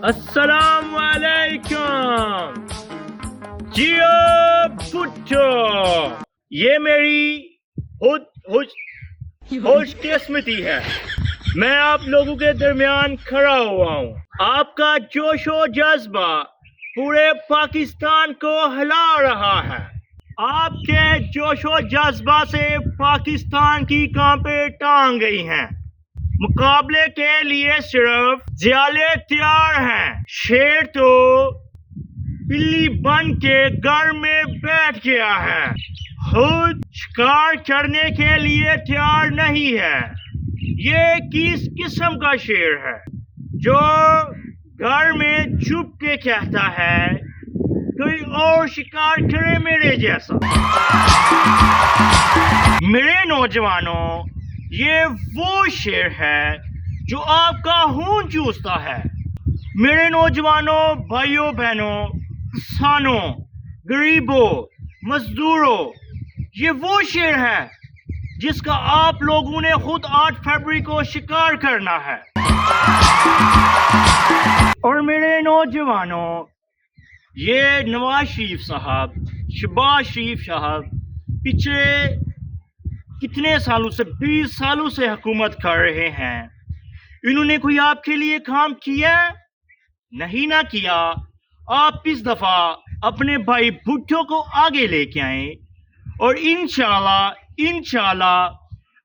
अस्सलाम वालेकुम। जियो भुट्टो, ये मेरी खुशकिस्मती है। मैं आप लोगों के दरमियान खड़ा हुआ हूँ। आपका जोशो जज्बा पूरे पाकिस्तान को हिला रहा है। आपके जोशो जज्बा से पाकिस्तान की कांपे टांग गई हैं। मुकाबले के लिए सिर्फ जियाले तैयार हैं। शेर तो बिल्ली बन के घर में बैठ गया है, खुद शिकार करने के लिए तैयार नहीं है। ये किस किस्म का शेर है जो घर में चुप के कहता है कोई और शिकार करे मेरे जैसा। मेरे नौजवानों, ये वो शेर है जो आपका खून चूसता है। मेरे नौजवानों, भाइयों बहनों, किसानों, गरीबों, मजदूरों, ये वो शेर है जिसका आप लोगों ने खुद 8 फरवरी को शिकार करना है। और मेरे नौजवानों, ये नवाज शरीफ साहब, शहबाज शरीफ साहब पिछले कितने सालों से 20 सालों से हुकूमत कर रहे हैं। इन्होंने कोई आपके लिए काम किया? नहीं ना किया। आप इस दफा अपने भाई भुट्टो को आगे लेके आए और इंशाल्लाह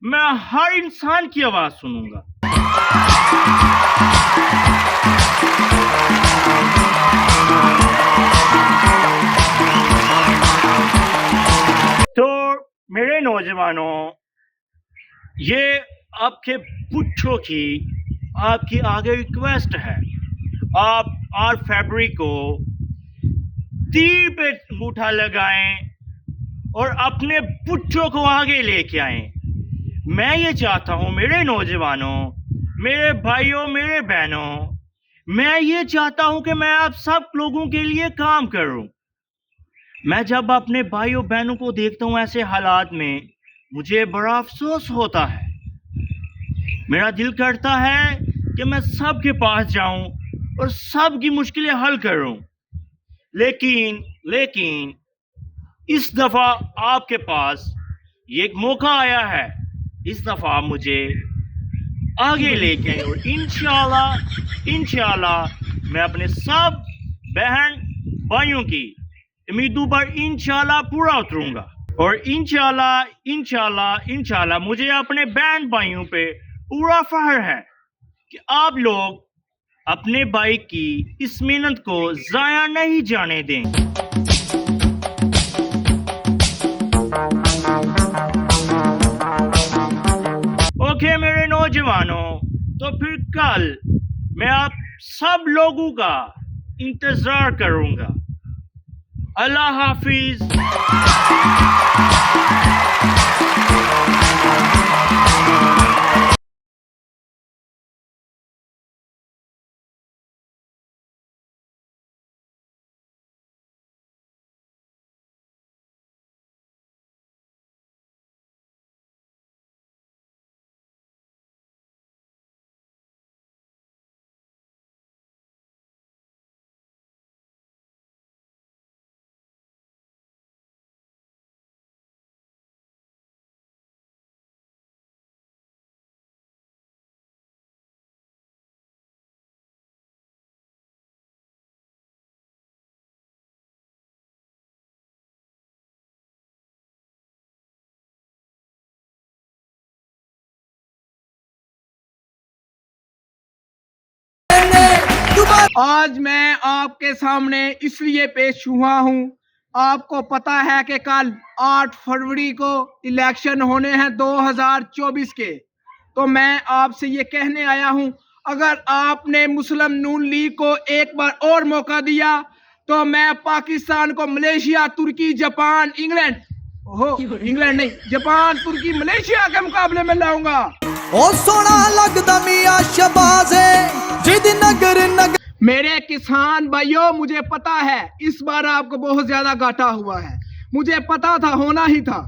मैं हर इंसान की आवाज सुनूंगा। तो मेरे नौजवानों, ये आपके भुट्टो की आपकी आगे रिक्वेस्ट है। आप 8 फरवरी को तीर पे अंगूठा लगाएं और अपने भुट्टो को आगे लेके आएं। मैं ये चाहता हूं मेरे नौजवानों, मेरे भाइयों, मेरे बहनों, मैं ये चाहता हूं कि मैं आप सब लोगों के लिए काम करूं। मैं जब अपने भाइयों बहनों को देखता हूं ऐसे हालात में, मुझे बड़ा अफसोस होता है। मेरा दिल करता है कि मैं सबके पास जाऊं और सबकी मुश्किलें हल करूं। लेकिन इस दफा आपके पास ये एक मौका आया है। इस दफा मुझे आगे लेके आए और इंशाल्लाह मैं अपने सब बहन भाइयों की उम्मीदों पर इंशाल्लाह पूरा उतरूंगा। और इंशाल्लाह मुझे अपने बहन भाइयों पे पूरा फख्र है कि आप लोग अपने भाई की इस मेहनत को जाया नहीं जाने दें। ओके मेरे नौजवानों, तो फिर कल मैं आप सब लोगों का इंतजार करूंगा। अल्लाह हाफिज। आज मैं आपके सामने इसलिए पेश हुआ हूँ, आपको पता है कि कल 8 फरवरी को इलेक्शन होने हैं 2024 के। तो मैं आपसे ये कहने आया हूँ, अगर आपने मुस्लिम नून लीग को एक बार और मौका दिया तो मैं पाकिस्तान को मलेशिया, तुर्की, जापान, इंग्लैंड नहीं, जापान, तुर्की, मलेशिया के मुकाबले में लाऊंगा। ओ सोना लगदा मियां शहबाज़े जिद नगर मेरे किसान भाइयों, मुझे पता है इस बार आपको बहुत ज्यादा घाटा हुआ है। मुझे पता था, होना ही था,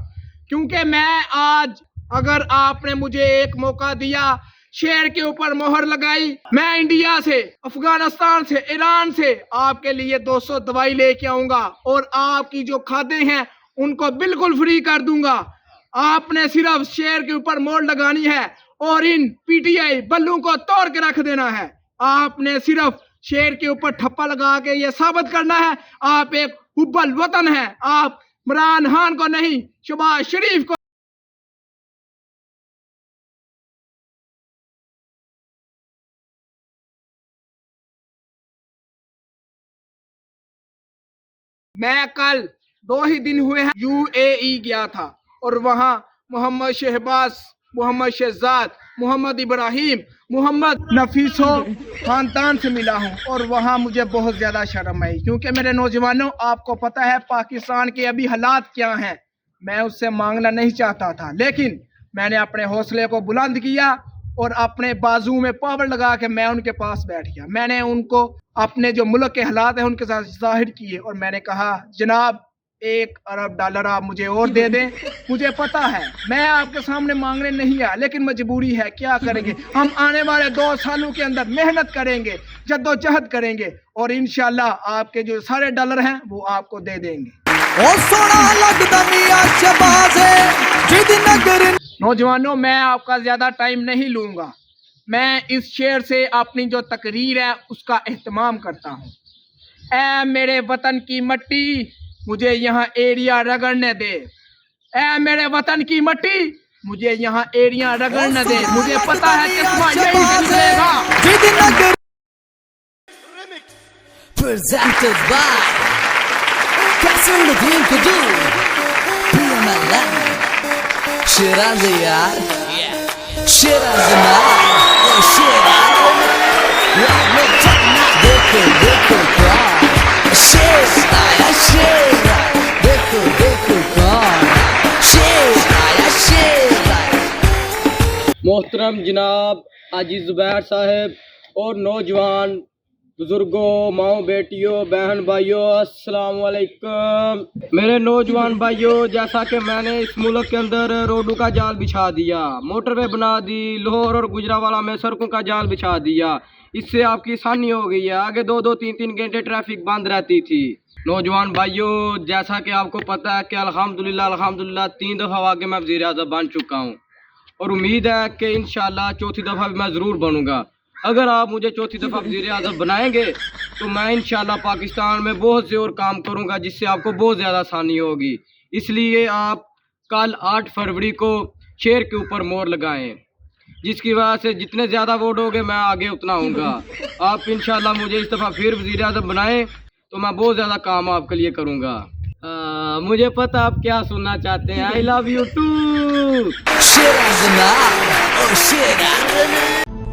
क्योंकि मैं आज, अगर आपने मुझे एक मौका दिया, शेर के ऊपर मोहर लगाई। मैं इंडिया से, अफगानिस्तान से, ईरान से आपके लिए 200 दवाई लेके आऊंगा और आपकी जो खाते हैं उनको बिल्कुल फ्री कर दूंगा। आपने सिर्फ शेर के ऊपर मोहर लगानी है और इन पीटीआई बल्लू को तोड़ के रख देना है। आपने सिर्फ शेर के ऊपर ठप्पा लगा के ये साबित करना है आप एक हुब्बल वतन है। आप इमरान खान को नहीं, शहबाज शरीफ को। मैं कल 2 ही दिन हुए हैं यूएई गया था और वहां मोहम्मद शहबाज, मोहम्मद शहजाद, मोहम्मद इब्राहिम, मोहम्मद नफीसो खानदान से मिला हूं और वहां मुझे बहुत ज्यादा शर्म आई, क्योंकि मेरे नौजवानों आपको पता है पाकिस्तान के अभी हालात क्या हैं। मैं उससे मांगना नहीं चाहता था, लेकिन मैंने अपने हौसले को बुलंद किया और अपने बाजू में पावर लगा के मैं उनके पास बैठ गया। मैंने उनको अपने जो मुल्क के हालात हैं उनके साथ जाहिर किए और मैंने कहा जनाब $1 अरब आप मुझे और दे दें। मुझे पता है मैं आपके सामने मांगने नहीं आया, लेकिन मजबूरी है, क्या करेंगे। हम आने वाले 2 सालों के अंदर मेहनत करेंगे, जद्दोजहद करेंगे और इंशाल्लाह आपके जो सारे डॉलर हैं वो आपको दे देंगे। ओ सोना लगदा मियां शहबाज जिद नगर। नौजवानों मैं आपका ज्यादा टाइम नहीं लूंगा। मैं इस शेर से अपनी जो तकरीर है उसका एहतमाम करता हूँ। ऐ मेरे वतन की मिट्टी मुझे यहाँ एरिया रगड़ने दे। ऐ मेरे वतन की मिट्टी मुझे यहाँ एरिया रगड़ने दे। मुझे पता है किस्मा यही निकलेगा। जिद नगर Presented by Castle of Inkadu PMLN Shiraz yaar Shiraz na Oh Shiraz Look Dekho dekho kaun Sher aaya sher Dekho dekho kaun Sher aaya sher मोहतरम जनाब हाजी ज़ुबैर साहब और नौजवान बुजुर्गों, माओ बेटियों, बहन भाइयों, अस्सलाम वालेकुम। मेरे नौजवान भाइयों, जैसा कि मैंने इस मुल्क के अंदर रोडों का जाल बिछा दिया, मोटरवे बना दी, लाहौर और गुजरावाला में सड़कों का जाल बिछा दिया, इससे आपकी आसानी हो गई है। आगे 2-2, 3-3 घंटे ट्रैफिक बंद रहती थी। नौजवान भाइयों, जैसा कि आपको पता है कि अल्हम्दुलिल्लाह 3 दफ़ा आगे मैं वज़ीर आज़म बन चुका हूँ और उम्मीद है कि इंशाल्लाह 4थी दफ़ा भी मैं ज़रूर बनूँगा। अगर आप मुझे 4थी दफ़ा वज़ीर आज़म बनाएंगे तो मैं इंशाल्लाह पाकिस्तान में बहुत से और काम करूँगा जिससे आपको बहुत ज़्यादा आसानी होगी। इसलिए आप कल 8 फरवरी को शेर के ऊपर मोहर लगाएं, जिसकी वजह से जितने ज़्यादा वोट होंगे मैं आगे उतना हूँगा। आप इंशाल्लाह मुझे इस दफ़ा फिर वज़ीर आज़म बनाएं तो मैं बहुत ज़्यादा काम आपके लिए करूँगा। मुझे पता आप क्या सुनना चाहते हैं। I love you too. Shiraz na Oh Shiraz